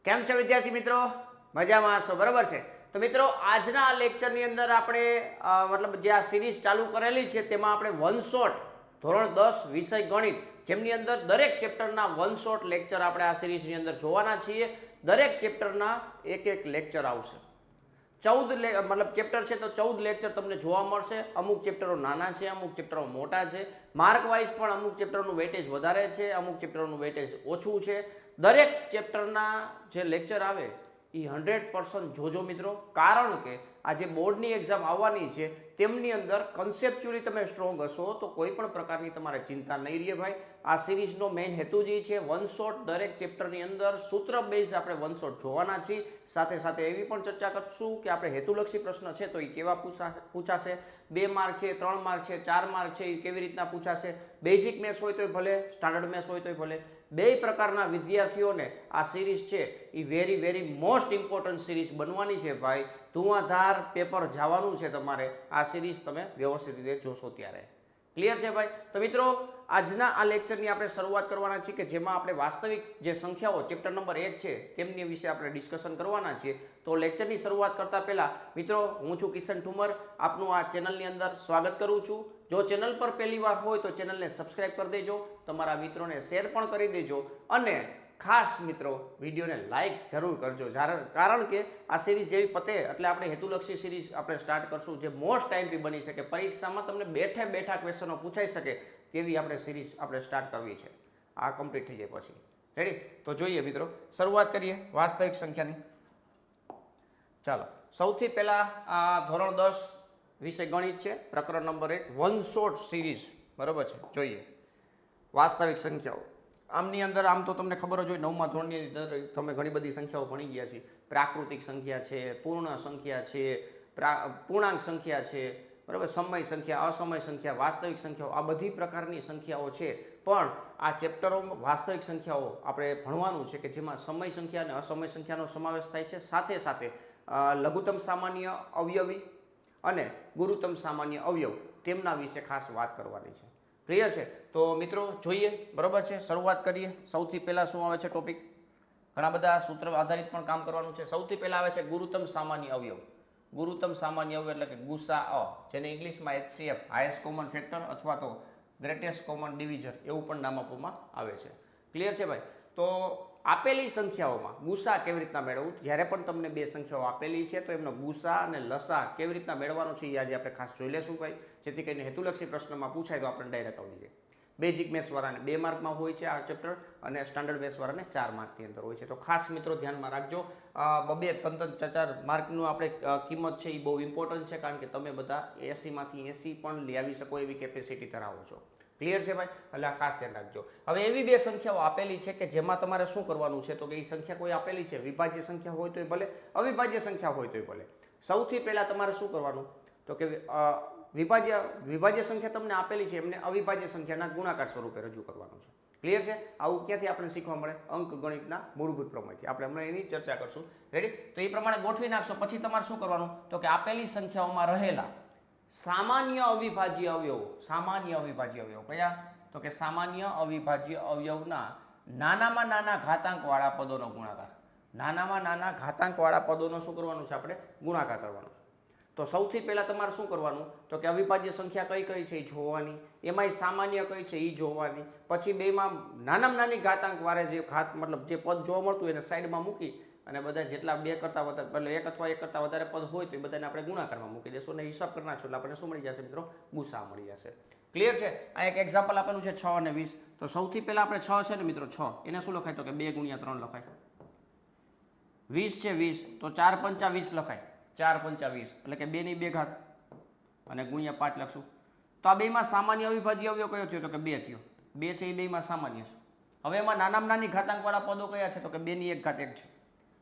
કેમ છે વિદ્યાર્થી મિત્રો? મજામાં હશો, બરાબર છે? તો મિત્રો આજના આ લેક્ચરની અંદર આપણે મતલબ જે આ સિરીઝ ચાલુ કરેલી છે તેમાં આપણે વન શોટ ધોરણ 10 વિષય ગણિત જેમની અંદર દરેક ચેપ્ટરના વન શોટ લેક્ચર આપણે આ સિરીઝની અંદર જોવાના છીએ. દરેક ચેપ્ટરના એક એક લેક્ચર આવશે. 14 મતલબ ચેપ્ટર છે તો 14 લેક્ચર તમને જોવા મળશે. અમુક ચેપ્ટરો નાના છે, અમુક ચેપ્ટરો મોટા છે. માર્ક વાઇઝ પણ અમુક ચેપ્ટરનું વેટેજ વધારે છે, અમુક ચેપ્ટરનું વેટેજ ઓછું છે. દરેક ચેપ્ટરના જે લેક્ચર આવે એ 100% જોજો મિત્રો, કારણ કે આ જે બોર્ડની એક્ઝામ આવવાની છે તેમની અંદર કન્સેપ્ચ્યુઅલી તમે સ્ટ્રોંગ હશો તો કોઈ પણ પ્રકારની તમારે ચિંતા નહીં રહે ભાઈ. આ સિરીઝનો મેઇન હેતુ જ છે વન શોટ દરેક ચેપ્ટરની અંદર સૂત્ર બેઝ આપણે વન શોટ જોવાના છીએ. સાથે સાથે એવી પણ ચર્ચા કરશું કે આપણે હેતુલક્ષી પ્રશ્ન છે તો એ કેવા પૂછાશે, 2 માર્ક છે, 3 માર્ક છે, 4 માર્ક છે, એ કેવી રીતના પૂછાશે. બેઝિક મેથ્સ હોય તોય ભલે, સ્ટાન્ડર્ડ મેથ્સ હોય તોય ભલે. બે પ્રકારના વિદ્યાર્થીઓને આ સિરીઝ છે એ વેરી મોસ્ટ ઇમ્પોર્ટન્ટ સિરીઝ બનવાની છે ભાઈ. ધુઆધાર પેપર જવાનું છે તમારે આ સિરીઝ તમે વ્યવસ્થિત રીતે જોશો ત્યારે. ક્લિયર છે ભાઈ? તો મિત્રો આજના આ લેક્ચરની આપણે શરૂઆત કરવાના છીએ કે જેમાં આપણે વાસ્તવિક જે સંખ્યાઓ ચેપ્ટર નંબર 1 છે તેમની વિશે આપણે ડિસ્કશન કરવાના છીએ. તો લેક્ચરની શરૂઆત કરતા પહેલા મિત્રો હું છું કિશન ઠુમર, આપનું આ ચેનલની અંદર સ્વાગત કરું છું. જો ચેનલ પર પહેલી વાર હોય તો ચેનલને સબસ્ક્રાઇબ કરી દેજો, તમારા મિત્રોને શેર પણ કરી દેજો અને ખાસ મિત્રો વિડીયોને લાઇક જરૂર કરજો, કારણ કે આ સિરીઝ જેવી પતે એટલે આપણે હેતુલક્ષી સિરીઝ આપણે સ્ટાર્ટ કરશું જે મોસ્ટ ટાઈમથી બની શકે, પરીક્ષામાં તમને બેઠે બેઠા ક્વેશ્ચનો પૂછાઈ શકે તેવી આપણે સિરીઝ આપણે સ્ટાર્ટ કરવી છે. આ કમ્પ્લીટ થઈ જાય પછી રેડી? તો જોઈએ મિત્રો, શરૂઆત કરીએ વાસ્તવિક સંખ્યાની. ચાલો, સૌથી પહેલાં આ ધોરણ 10 વિષય ગણિત છે, પ્રકરણ નંબર 1 વન શોટ સિરીઝ, બરાબર છે? જોઈએ વાસ્તવિક સંખ્યાઓ. આમની અંદર આમ તો તમને ખબર જ હોય, 9મા ધોરણની અંદર તમે ઘણી બધી સંખ્યાઓ ભણી ગયા છે. પ્રાકૃતિક સંખ્યા છે, પૂર્ણ સંખ્યા છે, પૂર્ણાંક સંખ્યા છે, બરાબર, સમય સંખ્યા, અસમય સંખ્યા, વાસ્તવિક સંખ્યાઓ, આ બધી પ્રકારની સંખ્યાઓ છે. પણ આ ચેપ્ટરોમાં વાસ્તવિક સંખ્યાઓ આપણે ભણવાનું છે કે જેમાં સમય સંખ્યા અને અસમય સંખ્યાનો સમાવેશ થાય છે. સાથે સાથે લઘુત્તમ સામાન્ય અવયવી અને ગુરુત્તમ સામાન્ય અવયવ તેમના વિશે ખાસ વાત કરવાની છે. ક્લિયર છે? તો મિત્રો જોઈએ, બરાબર છે? શરૂઆત કરીએ. સૌથી પહેલાં શું આવે છે ટોપિક? ઘણા બધા સૂત્ર આધારિત પણ કામ કરવાનું છે. સૌથી પહેલાં આવે છે ગુરુત્તમ સામાન્ય અવયવ. ગુરુત્તમ સામાન્ય અવયવ એટલે કે ગુસા જેને ઇંગ્લિશમાં HCF હાઈએસ્ટ કોમન ફેક્ટર અથવા તો ગ્રેટેસ્ટ કોમન ડિવિઝર એવું પણ નામ આપવામાં આવે છે. ક્લિયર છે ભાઈ? તો આપેલી સંખ્યાઓમાં ગુસા કેવી રીતના મેળવવું, જ્યારે પણ તમને બે સંખ્યાઓ આપેલી છે તો એમનો ગુસા અને લસા કેવી રીતના મેળવવાનો છે એ આજે આપણે ખાસ જોઈ લેશું ભાઈ, જેથી કરીને હેતુલક્ષી પ્રશ્નમાં પૂછાય તો આપણે ડાયરેક્ટ આવડી જાય. બેઝિક મેથ્સવાળાને 2 માર્કમાં હોય છે આ ચેપ્ટર અને સ્ટાન્ડર્ડ મેથ્સવાળાને 4 માર્કની અંદર હોય છે. તો ખાસ મિત્રો ધ્યાનમાં રાખજો, 2-3-4 માર્કનું આપણે કિંમત છે એ બહુ ઇમ્પોર્ટન્ટ છે, કારણ કે તમે બધા 80માંથી 80 પણ લઈ આવી શકો એવી કેપેસિટી ધરાવો છો. ક્લિયર છે ભાઈ? એટલે આ ખાસ ધ્યાન રાખજો. હવે એવી બે સંખ્યાઓ આપેલી છે કે જેમાં તમારે શું કરવાનું છે તો કે એ સંખ્યા કોઈ આપેલી છે, વિભાજ્ય સંખ્યા હોય તોય ભલે, અવિભાજ્ય સંખ્યા હોય તોય ભલે. સૌથી પહેલાં તમારે શું કરવાનું તો કે વિભાજ્ય સંખ્યા તમને આપેલી છે એમને અવિભાજ્ય સંખ્યાના ગુણાકાર સ્વરૂપે રજૂ કરવાનું છે. ક્લિયર છે? આવું ક્યાંથી આપણે શીખવા મળે? અંક ગણિતના મૂળભૂત પ્રમેયથી. આપણે હમણાં એની ચર્ચા કરશું. રેડી? તો એ પ્રમાણે ગોઠવી નાખશો. પછી તમારે શું કરવાનું તો કે આપેલી સંખ્યાઓમાં રહેલા સામાન્ય અવિભાજ્ય અવયવો, સામાન્ય અવિભાજ્ય અવયવ કયા તો કે સામાન્ય અવિભાજ્ય અવયવના નાનામાં નાના ઘાતાંકવાળા પદોનો ગુણાકાર. નાનામાં નાના ઘાતાંકવાળા પદોનો શું કરવાનું છે? આપણે ગુણાકાર કરવાનો છે. તો સૌથી પહેલાં તમારે શું કરવાનું તો કે અવિભાજ્ય સંખ્યા કઈ કઈ છે એ જોવાની, એમાંય સામાન્ય કઈ છે એ જોવાની. પછી બેમાં નાનામાં નાની ઘાતાંકવાળે જે મતલબ જે પદ જોવા મળતું એને સાઈડમાં મૂકી અને બધા જેટલા 2 કરતાં વધારે એટલે 1 અથવા 1 કરતાં વધારે પદ હોય તો એ બધાને આપણે ગુણાકારમાં મૂકી દેશું અને હિસાબ કરી નાખશું એટલે આપણને શું મળી જશે મિત્રો? ગુસા મળી જશે. ક્લિયર છે? આ એક એક્ઝામ્પલ આપેલું છે 6 અને 20. તો સૌથી પહેલાં આપણે 6 છે ને મિત્રો 6 એને શું લખાય તો કે 2 × 3 લખાય. 20 છે 20 તો 4 × 5 = 20 લખાય. 4 × 5 = 20 એટલે કે 2 ની 2 ઘાત અને ગુણ્યા 5 લખશું. તો આ બેમાં સામાન્ય અવિભાજ્ય અવયવ કયો થયો તો કે 2 થયો. 2 છે એ બેમાં સામાન્ય છે. હવે એમાં નાનામાં નાની ઘાતાંકવાળા પદો કયા છે તો કે 2 ની 1 ઘાત 1 છે.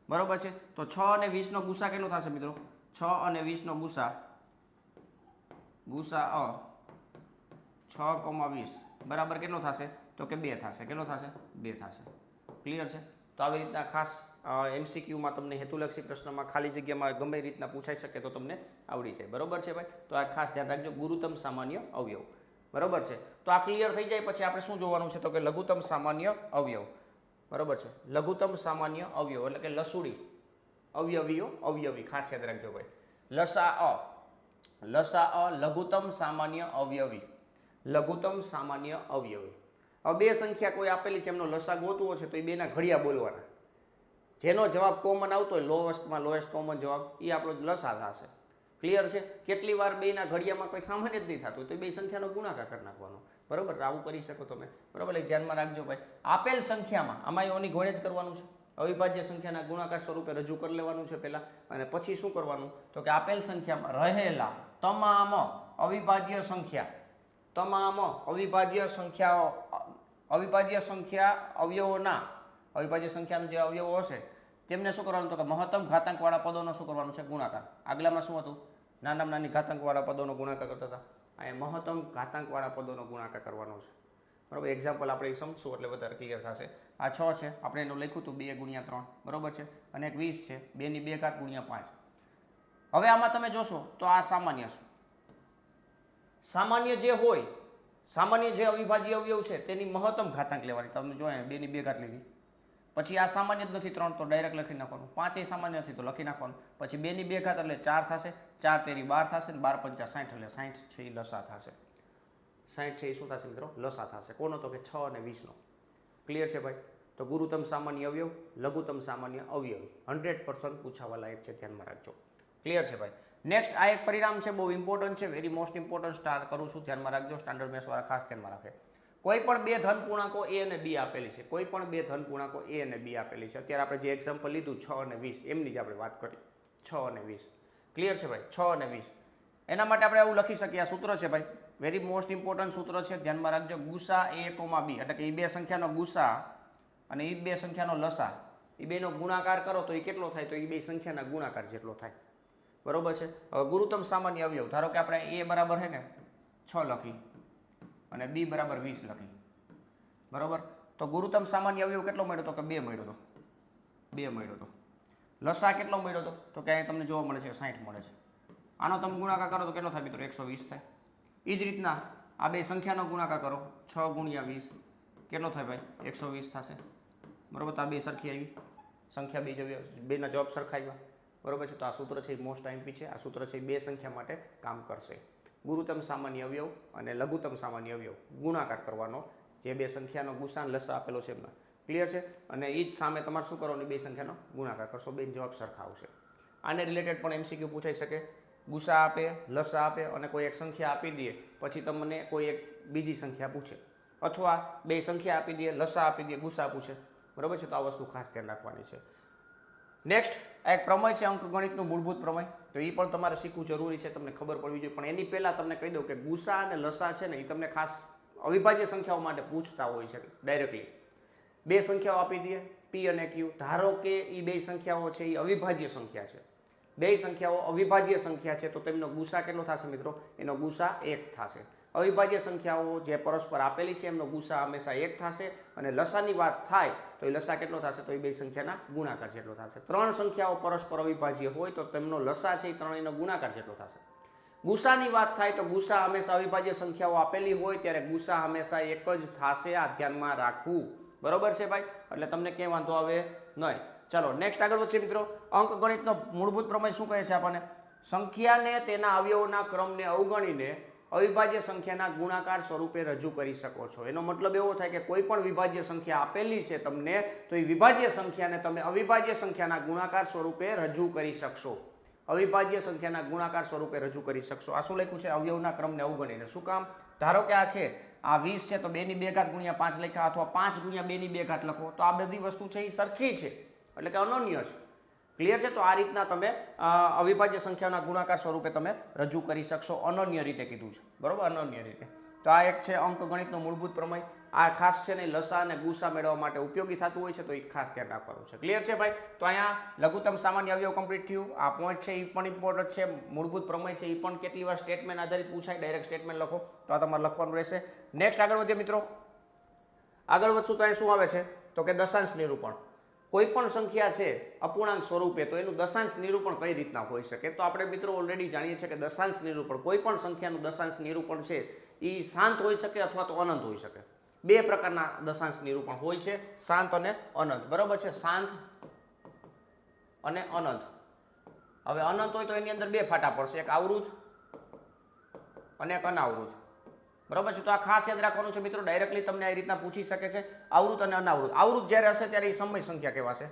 બરોબર છે? તો 6 અને 20 નો ગુસા કેટલો થશે મિત્રો? 6 અને 20 નો ગુસા 6,20 બરાબર કેટલો થશે તો કે 2 થશે. કેટલો થશે? 2 થશે. ક્લિયર છે? તો આવી રીતના ખાસ MCQમાં તમને હેતુલક્ષી પ્રશ્નમાં ખાલી જગ્યામાં ગમે રીતના પૂછાઈ શકે તો તમને આવડી જાય. બરોબર છે ભાઈ? તો આ ખાસ ધ્યાન રાખજો, ગુરુત્તમ સામાન્ય અવયવ. બરોબર છે? તો આ ક્લિયર થઈ જાય પછી આપણે શું જોવાનું છે તો કે લઘુત્તમ સામાન્ય અવયવ. બરોબર છે. લઘુત્તમ સામાન્ય અવયવ એટલે કે લસુડી, અવયવીઓ, અવયવી, ખાસ યાદ રાખજો ભાઈ. લસા લઘુત્તમ સામાન્ય અવયવી, લઘુત્તમ સામાન્ય અવયવી. હવે બે સંખ્યા કોઈ આપેલી છે, એમનો લસા ગોતવો છે, તો એ બેના ઘડિયા બોલવાના. જેનો જવાબ કોમન આવતો હોય, લોએસ્ટમાં લોએસ્ટ કોમન જવાબ, એ આપણો લસા થશે. ક્લિયર છે? કેટલી વાર બેના ઘડિયામાં કોઈ સામાન્ય જ નહીં થતું, તો બે સંખ્યાનો ગુણાકાર કરી નાખવાનો. બરોબર, આવું કરી શકો તમે. બરોબર, એટલે ધ્યાનમાં રાખજો ભાઈ. આપેલ સંખ્યામાં આમાં એની ગોળે જ કરવાનું છે. અવિભાજ્ય સંખ્યાના ગુણાકાર સ્વરૂપે રજૂ કરી લેવાનું છે પહેલા, અને પછી શું કરવાનું, તો કે આપેલ સંખ્યામાં રહેલા તમામ અવિભાજ્ય સંખ્યા અવયવોના, અવિભાજ્ય સંખ્યાના જે અવયવો હશે તેમને શું કરવાનું, તો કે મહત્તમ ઘાતાંકવાળા પદોનો શું કરવાનું છે, ગુણાકાર. આગલામાં શું હતું, નાનામાં નાની ઘાતાંકવાળા પદોનો ગુણાકાર કરતા હતા. અહીંયા મહત્તમ ઘાતાંકવાળા પદોનો ગુણાકાર કરવાનો છે. બરાબર, એક્ઝામ્પલ આપણે સમજશું એટલે વધારે ક્લિયર થશે. આ 6 છે, આપણે એનું લખ્યું હતું 2 × 3, બરાબર છે, અને એક 20 છે, 2 × 5. હવે આમાં તમે જોશો તો આ સામાન્ય છે. સામાન્ય જે હોય, સામાન્ય જે અવિભાજ્ય અવયવ છે તેની મહત્તમ ઘાતાંક લેવાની. તમને જોઈએ 2 લીધી, પછી આ સામાન્ય જ નથી 3, તો ડાયરેક્ટ લખી નાખવાનું. 5 સામાન્ય નથી તો લખી નાખવાનું. પછી 2 એટલે 4 થશે, 4 તેરી 12 થશે, 12 × 5 = 60, એટલે 60 છે એ લસા થશે. 60 છે એ શું થશે મિત્રો, લસા થશે. કોનો, તો કે 6 અને 20નો. ક્લિયર છે ભાઈ? તો ગુરુત્તમ સામાન્ય અવયવ, લઘુત્તમ સામાન્ય અવયવ 100% પૂછાવા લાયક છે, ધ્યાનમાં રાખજો. ક્લિયર છે ભાઈ? નેક્સ્ટ આ એક પરિણામ છે, બહુ ઇમ્પોર્ટન્ટ છે, વેરી મોસ્ટ ઇમ્પોર્ટન્ટ. સ્ટાર કરું છું, ધ્યાનમાં રાખજો. સ્ટાન્ડર્ડ મેથ્સ વાળા ખાસ ધ્યાનમાં રાખે. કોઈ પણ બે ધન પૂર્ણાંકો a અને b આપેલી છે, કોઈ પણ બે ધન પૂર્ણાંકો a અને b આપેલી છે. અત્યારે આપણે જે એક્ઝામ્પલ લીધું 6 અને 20, એમની જ આપણે વાત કરી, 6 અને 20. ક્લિયર છે ભાઈ? 6 અને 20. એના માટે આપણે આવું લખી શકીએ. આ સૂત્ર છે ભાઈ, વેરી મોસ્ટ ઇમ્પોર્ટન્ટ સૂત્ર છે, ધ્યાનમાં રાખજો. ગુસા a, b, એટલે કે એ બે સંખ્યાનો ગુસા અને એ બે સંખ્યાનો લસા, એ બેનો ગુણાકાર કરો તો એ કેટલો થાય, તો એ બે સંખ્યાના ગુણાકાર જેટલો થાય. બરોબર છે? હવે ગુરુત્તમ સામાન્ય અવયવ, ધારો કે આપણે a બરાબર છે ને 6 લખી અને b બરાબર 20 લખી. બરોબર, તો ગુરુત્તમ સામાન્ય અવયવ કેટલો મળ્યો, તો કે 2 મળ્યો હતો. 2 મળ્યો હતો. લસા કેટલો મળ્યો હતો, તો કે અહીં તમને જોવા મળે છે 60 મળે છે. આનો તમે ગુણાકાર કરો તો કેટલો થાય મિત્રો, 120 થાય. એ જ રીતના આ બે સંખ્યાનો ગુણાકાર કરો, 6 × 20 કેટલો થાય ભાઈ, 120 થશે. બરોબર, તો આ બે સરખી આવી સંખ્યા, બેના જવાબ સરખાવ્યા. બરોબર છે? તો આ સૂત્ર છે એ મોસ્ટ આઈમ્પી છે. આ સૂત્ર છે એ બે સંખ્યા માટે કામ કરશે. ગુરુત્તમ સામાન્ય અવયવ અને લઘુત્તમ સામાન્ય અવયવ ગુણાકાર કરવાનો, જે બે સંખ્યાનો ગુસા લસા આપેલો છે એમના. ક્લિયર છે? અને એ જ સામે તમારે શું કરવાનું, બે સંખ્યાનો ગુણાકાર કરશો, બે જવાબ સરખા આવશે. આને રિલેટેડ પણ MCQ પૂછાઈ શકે. ગુસા આપે, લસા આપે અને કોઈ એક સંખ્યા આપી દે, પછી તમને કોઈ એક બીજી સંખ્યા પૂછે, અથવા બે સંખ્યા આપી દે, લસા આપી દે, ગુસા પૂછે. બરાબર છે? તો આ વસ્તુ ખાસ ધ્યાન રાખવાની છે. નેક્સ્ટ આ એક પ્રમેય છે, અંકગણિતનું મૂળભૂત પ્રમેય. તો એ પણ તમારે શીખવું જરૂરી છે, તમને ખબર પડવી જોઈએ. પણ એની પહેલાં તમને કહી દઉં કે ગુસા અને લસા છે ને, એ તમને ખાસ અવિભાજ્ય સંખ્યાઓ માટે પૂછતા હોય છે ડાયરેક્ટલી. બે સંખ્યાઓ આપી દે, p અને q. ધારો કે એ બે સંખ્યાઓ છે એ અવિભાજ્ય સંખ્યા છે, બે સંખ્યાઓ અવિભાજ્ય સંખ્યા છે, તો તેમનો ગુસા કેટલો થશે મિત્રો, એનો ગુસા 1 થશે. અવિભાજ્ય સંખ્યાઓ જે પરસ્પર આપેલી છે એમનો ગુસા હંમેશા 1 થશે. અને લસાની વાત થાય તો એ લસા કેટલો થશે, તો એ બે સંખ્યાના ગુણાકાર જેટલો થશે. ત્રણ સંખ્યાઓ પરસ્પર અવિભાજ્ય હોય તો તેમનો લસા છે એ ત્રણેયનો ગુણાકાર જેટલો થશે. ગુસાની વાત થાય તો ગુસા હંમેશા અવિભાજ્ય સંખ્યાઓ આપેલી હોય ત્યારે ગુસા હંમેશા 1 જ થશે. આ ધ્યાનમાં રાખવું. બરોબર છે ભાઈ? એટલે તમને ક્યાંય વાંધો આવે નહીં. ચાલો નેક્સ્ટ આગળ વધીએ મિત્રો. અંકગણિતનો મૂળભૂત પ્રમેય શું કહે છે આપણને, સંખ્યાને તેના અવયવોના ક્રમને અવગણીને અવિભાજ્ય સંખ્યાના ગુણાકાર સ્વરૂપે રજૂ કરી શકો છો. એનો મતલબ એવો થાય કે કોઈ પણ વિભાજ્ય સંખ્યા આપેલી છે તમને, તો એ વિભાજ્ય સંખ્યાને તમે અવિભાજ્ય સંખ્યાના ગુણાકાર સ્વરૂપે રજૂ કરી શકશો. અવિભાજ્ય સંખ્યાના ગુણાકાર સ્વરૂપે રજૂ કરી શકશો. આ શું લખ્યું છે, અવયવના ક્રમને અવગણીને. શું કામ? ધારો કે આ છે, આ 20 છે, તો 2 × 5 લખ્યા, અથવા 5 × 2 લખો, તો આ બધી વસ્તુ છે એ સરખી છે, એટલે કે અનન્ય છે. ક્લિયર છે? તો આ રીતના તમે અવિભાજ્ય સંખ્યાના ગુણાકાર સ્વરૂપે તમે રજૂ કરી શકશો. અનન્ય રીતે કીધું છે. બરોબર? અનન્ય રીતે. તો આ એક છે અંકગણિતનો મૂળભૂત પ્રમેય. આ ખાસ છે ને લસા અને ગુસા મેળવવા માટે ઉપયોગી થતું હોય છે, તો એ ખાસ ધ્યાન રાખવાનું છે. ક્લિયર છે ભાઈ? તો અહીંયા લઘુત્તમ સામાન્ય અવયવ કમ્પ્લીટ થયું. આ પોઈન્ટ છે એ પણ ઇમ્પોર્ટન્ટ છે. મૂળભૂત પ્રમેય છે એ પણ કેટલી વાર સ્ટેટમેન્ટ આધારિત પૂછાય, ડાયરેક્ટ સ્ટેટમેન્ટ લખો તો આ તમારે લખવાનું રહેશે. નેક્સ્ટ આગળ વધીએ મિત્રો. આગળ વધશું તો અહીં શું આવે છે, તો કે દશાંશ નિરૂપણ. કોઈ પણ સંખ્યા છે અપૂર્ણાંક સ્વરૂપે, તો એનું દશાંશ નિરૂપણ કઈ રીતના હોઈ શકે, તો આપણે મિત્રો ઓલરેડી જાણીએ છીએ કે દશાંશ નિરૂપણ, કોઈ પણ સંખ્યાનું દશાંશ નિરૂપણ છે એ શાંત હોઈ શકે અથવા તો અનંત હોઈ શકે. બે પ્રકારના દશાંશ નિરૂપણ હોય છે, શાંત અને અનંત. બરાબર છે, શાંત અને અનંત. હવે અનંત હોય તો એની અંદર બે ફાટા પડશે, એક આવૃત અને એક અનાવૃત. બરાબર છે, તો આ ખાસ યાદ રાખવાનું છે મિત્રો. ડાયરેક્ટલી તમને આ રીતના પૂછી શકે છે, આવૃત અને અનાવૃત. આવૃત જ્યારે હશે ત્યારે એ સમય સંખ્યા કહેવાશે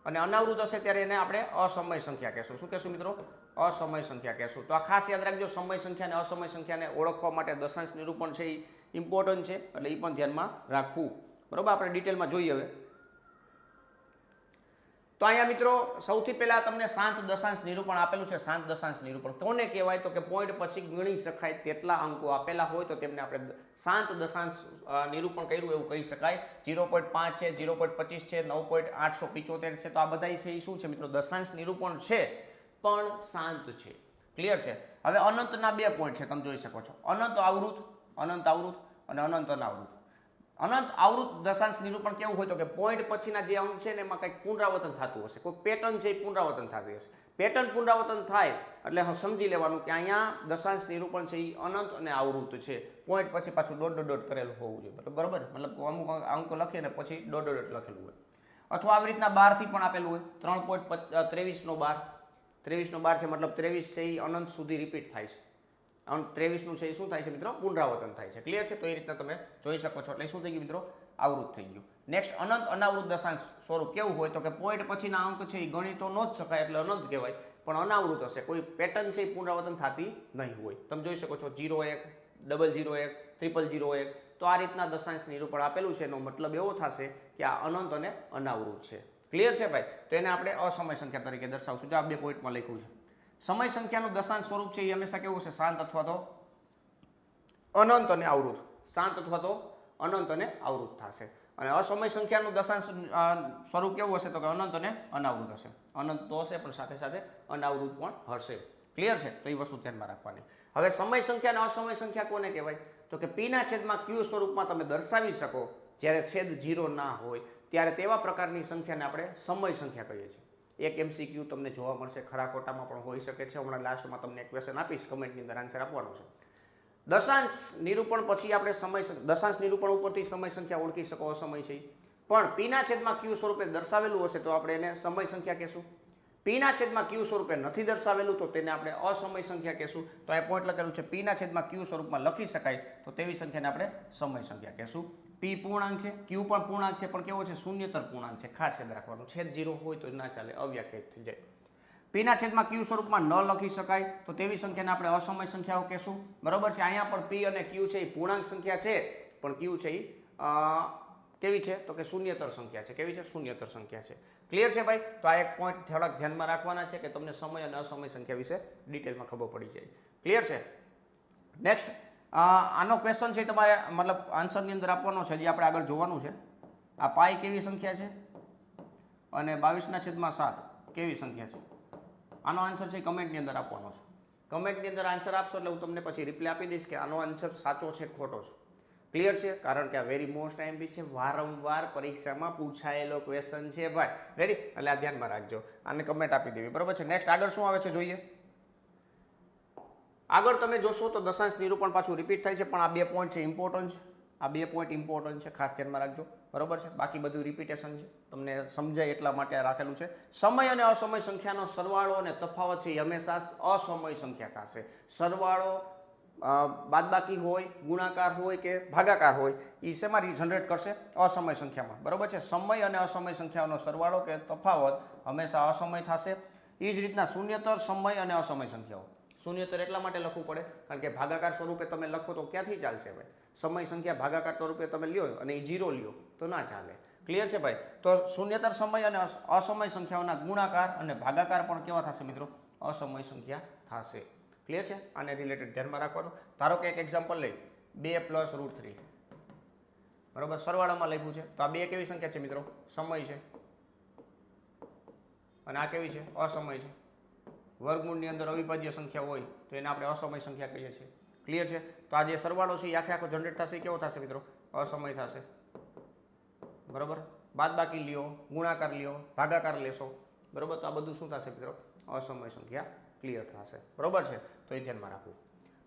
અને અનાવૃત હશે ત્યારે એને આપણે અસમય સંખ્યા કહેશું. શું કહેશું મિત્રો? અસમય સંખ્યા કહેશું. તો આ ખાસ યાદ રાખજો, સમય સંખ્યા અને અસમય સંખ્યાને ઓળખવા માટે દશાંશ નિરૂપણ છે એ ઇમ્પોર્ટન્ટ છે, એટલે એ પણ ધ્યાનમાં રાખવું. બરાબર, આપણે ડિટેલમાં જોઈએ હવે. તો અહીંયા મિત્રો સૌથી પહેલા તમને શાંત દશાંશ નિરૂપણ આપેલું છે. શાંત દશાંશ નિરૂપણ કોને કહેવાય? તો કે પોઈન્ટ પછી ગણી શકાય તેટલા અંકો આપેલા હોય તો તેમને આપણે શાંત દશાંશ નિરૂપણ કર્યું એવું કહી શકાય. 0.5 છે, 0.25 છે, 9.875 છે. તો આ બધા છે એ શું છે મિત્રો? દશાંશ નિરૂપણ છે પણ શાંત છે. ક્લિયર છે? હવે અનંતના બે પોઈન્ટ છે, તમે જોઈ શકો છો. અનંત આવૃત અને અનંત અનાવૃત. અનંત આવૃત દશાંશ નિરૂપણ કેવું હોય તો કે પોઈન્ટ પછીના જે અંક છે ને એમાં કંઈક પુનરાવર્તન થતું હશે, કોઈ પેટર્ન છે એ પુનરાવર્તન થતી હશે. પેટર્ન પુનરાવર્તન થાય એટલે સમજી લેવાનું કે અહીંયા દશાંશ નિરૂપણ છે એ અનંત અને આવૃત છે. પોઈન્ટ પછી પાછું ડોટ કરેલું હોવું જોઈએ. બરાબર, મતલબ અમુક અંકો લખીએ ને પછી ડોટ લખેલું હોય. અથવા આવી રીતના 12 થી પણ આપેલું હોય. 3.23 નો 12, 23 નો 12 છે, મતલબ 23 છે એ અનંત સુધી રિપીટ થાય છે. 23 નું છે એ શું થાય છે મિત્રો? પુનરાવર્તન થાય છે. ક્લિયર છે? તો એ રીતના તમે જોઈ શકો છો. એટલે શું થઈ ગયું મિત્રો? આવૃત થઈ ગયું. નેક્સ્ટ અનંત અનાવૃત દશાંશ સ્વરૂપ કેવું હોય તો કે પોઈન્ટ પછીના અંક છે એ ગણી તો ન જ શકાય એટલે અનંત કહેવાય, પણ અનાવૃત હશે. કોઈ પેટર્ન છે એ પુનરાવર્તન થતી નહીં હોય. તમે જોઈ શકો છો 01, 001, 001. તો આ રીતના દશાંશ નિરૂપણ આપેલું છે. એનો મતલબ એવો થશે કે આ અનંત અને અનાવૃત છે. ક્લિયર છે ભાઈ? તો એને આપણે અસમય સંખ્યા તરીકે દર્શાવશું. જો આ બે પોઈન્ટમાં લખ્યું છે. સમય સંખ્યાનું દશાંશ સ્વરૂપ છે એ હંમેશા કેવું છે? શાંત અથવા તો અનંત અને આવૃત. શાંત અથવા તો અનંત અને આવૃત થશે. અને અસમય સંખ્યાનું દશાંશ સ્વરૂપ કેવું હશે તો કે અનંત અને અનાવૃત હશે. અનંત તો હશે પણ સાથે સાથે અનાવૃત પણ હશે. ક્લિયર છે? તો એ વસ્તુ ધ્યાનમાં રાખવાની. હવે સમય સંખ્યા અને અસમય સંખ્યા કોને કહેવાય? તો કે પીના છેદમાં ક્યુ સ્વરૂપમાં તમે દર્શાવી શકો જ્યારે છેદ 0 ના હોય ત્યારે તેવા પ્રકારની સંખ્યાને આપણે સમય સંખ્યા કહીએ છીએ. એક MCQ તમને જોવા મળશે, ખરા ખોટામાં પણ હોઈ શકે છે. હમણાં લાસ્ટમાં તમને એક ક્વેશ્ચન આપીશ, કમેન્ટની અંદર આન્સર આપવાનો છે. દશાંશ નિરૂપણ પછી આપણે દશાંશ નિરૂપણ ઉપરથી સમય સંખ્યા ઓળખી શકો અસમય છે, પણ પીના છેદમાં ક્યુ સ્વરૂપે દર્શાવેલું હશે તો આપણે એને સમય સંખ્યા કહેશું. પીના છેદમાં ક્યુ સ્વરૂપે નથી દર્શાવેલું તો તેને આપણે અસમય સંખ્યા કહેશું. તો આ પોઈન્ટ લખેલું છે પીના છેદમાં ક્યુ સ્વરૂપમાં લખી શકાય તો તેવી સંખ્યાને આપણે સમય સંખ્યા કહેશું. પી પૂર્ણાંક છે, ક્યુ પણ પૂર્ણાંક છે, પણ કેવો છે? શૂન્યતર પૂર્ણાંક છે. ખાસ યાદ રાખવાનું. છેદ 0 હોય તો ના ચાલે, અવ્યાખ્યાયિત થઈ જાય. પીના છેદમાં ક્યુ સ્વરૂપમાં ન લખી શકાય તો તેવી સંખ્યાને આપણે અસમય સંખ્યાઓ કહેશું. બરાબર છે? અહીંયા પણ પી અને ક્યુ છે એ પૂર્ણાંક સંખ્યા છે, પણ ક્યુ છે એ કેવી છે તો કે શૂન્યતર સંખ્યા છે. કેવી છે? શૂન્યતર સંખ્યા છે. ક્લિયર છે ભાઈ? તો આ એક પોઈન્ટ થોડાક ધ્યાનમાં રાખવાના છે કે તમને સમય અને અસમય સંખ્યા વિશે ડિટેલમાં ખબર પડી જાય. ક્લિયર છે? નેક્સ્ટ આનો ક્વેશ્ચન છે તમારે મતલબ આન્સરની અંદર આપવાનો છે, જે આપણે આગળ જોવાનું છે. આ પાઈ કેવી સંખ્યા છે અને 22/7 કેવી સંખ્યા છે? આનો આન્સર છે કમેન્ટની અંદર આપવાનો છે. કમેન્ટની અંદર આન્સર આપશો એટલે હું તમને પછી રિપ્લાય આપી દઈશ કે આનો આન્સર સાચો છે ખોટો છે. ક્લિયર છે? કારણ કે આ વેરી મોસ્ટ ટાઈમ છે, વારંવાર પરીક્ષામાં પૂછાયેલો ક્વેશ્ચન છે ભાઈ. રેડી? એટલે આ ધ્યાનમાં રાખજો. આને કમેન્ટ આપી દેવી. બરોબર છે? નેક્સ્ટ આગળ શું આવે છે જોઈએ. આગળ તમે જોશો તો દશાંશ નિરૂપણ પાછું રિપીટ થાય છે, પણ આ બે પોઈન્ટ છે ઇમ્પોર્ટન્ટ છે. આ બે પોઈન્ટ ઇમ્પોર્ટન્ટ છે, ખાસ ધ્યાનમાં રાખજો. બરોબર છે? બાકી બધું રિપીટેશન છે, તમને સમજાય એટલા માટે આ રાખેલું છે. સમય અને અસમય સંખ્યાનો સરવાળો અને તફાવત છે એ હંમેશા અસમય સંખ્યા થશે. સરવાળો બાદબાકી હોય, ગુણાકાર હોય કે ભાગાકાર હોય, એ શેમાં જનરેટ કરશે? અસમય સંખ્યામાં. બરોબર છે? સમય અને અસમય સંખ્યાનો સરવાળો કે તફાવત હંમેશા અસમય થશે. એ જ રીતના શૂન્યતર, સમય અને અસમય સંખ્યાઓ. શૂન્યતર એટલા માટે લખવું પડે કારણ કે ભાગાકાર સ્વરૂપે તમે લખો તો ક્યાંથી ચાલશે ભાઈ? સમય સંખ્યા ભાગાકાર સ્વરૂપે તમે લ્યો અને એ 0 લ્યો તો ના ચાલે. ક્લિયર છે ભાઈ? તો શૂન્યતર, સમય અને અસમય સંખ્યાઓના ગુણાકાર અને ભાગાકાર પણ કેવા થશે મિત્રો? અસમય સંખ્યા થશે. ક્લિયર છે? આને રિલેટેડ ધ્યાનમાં રાખવાનું. ધારો કે એક એક્ઝામ્પલ લઈ 2 + √3. બરોબર? સરવાળામાં લખ્યું છે તો આ 2 કેવી સંખ્યા છે મિત્રો? સમય છે. અને આ કેવી છે? અસમય છે. વર્ગમૂળની અંદર અવિભાજ્ય સંખ્યા હોય તો એને આપણે અસમય સંખ્યા કહીએ છીએ. ક્લિયર છે? તો આ જે સરવાળો છે એ આખો જનરેટ થશે કેવો થશે મિત્રો? અસમય થશે. બરોબર? બાદબાકી લ્યો, ગુણાકાર લ્યો, ભાગાકાર લેશો. બરોબર? તો આ બધું શું થશે મિત્રો? અસમય સંખ્યા ક્લિયર થશે. બરોબર છે? તો એ ધ્યાનમાં રાખવું.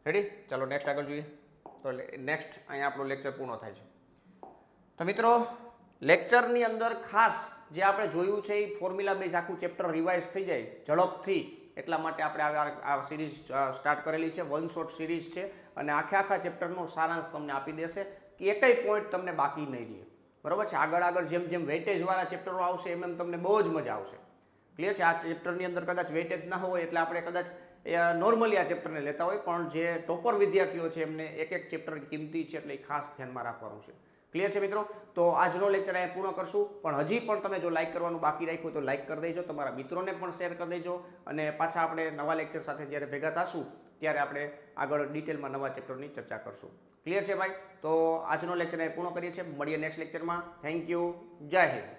રેડી? ચાલો નેક્સ્ટ આગળ જોઈએ. તો નેક્સ્ટ અહીંયા આપણું લેક્ચર પૂર્ણ થાય છે. તો મિત્રો લેક્ચરની અંદર ખાસ જે આપણે જોયું છે એ ફોર્મ્યુલા બેઝ આખું ચેપ્ટર રિવાઇઝ થઈ જાય ઝડપથી, એટલા માટે આપણે આ સિરીઝ સ્ટાર્ટ કરેલી છે. વન શોટ સિરીઝ છે અને આખા ચેપ્ટરનો સારાંશ તમને આપી દેશે કે એકેય પોઈન્ટ તમને બાકી નહીં રહે. બરાબર છે. આગળ જેમ જેમ વેઇટેજવાળા ચેપ્ટરો આવશે એમ તમને બહુ જ મજા આવશે. ક્લિયર છે. આ ચેપ્ટરની અંદર કદાચ વેઇટેજ ના હોય એટલે આપણે કદાચ નોર્મલી આ ચેપ્ટરને લેતા હોય, પણ જે ટોપર વિદ્યાર્થીઓ છે એમને એક ચેપ્ટર કિંમતી છે એટલે ખાસ ધ્યાનમાં રાખવાનું છે. ક્લિયર છે મિત્રો? તો આજનો લેક્ચર અહીંયા પૂર્ણ કરશું, પણ હજી પણ તમે જો લાઇક કરવાનું બાકી રાખ્યું તો લાઇક કરી દેજો, તમારા મિત્રોને પણ શેર કરી દેજો, અને પાછા આપણે નવા લેક્ચર સાથે જ્યારે ભેગા થશું ત્યારે આપણે આગળ ડિટેલમાં નવા ચેપ્ટરની ચર્ચા કરશું. ક્લિયર છે ભાઈ? તો આજનો લેક્ચર અહીંયા પૂર્ણ કરીએ છીએ. મળીએ નેક્સ્ટ લેક્ચરમાં. Thank you. જય હિન્દ.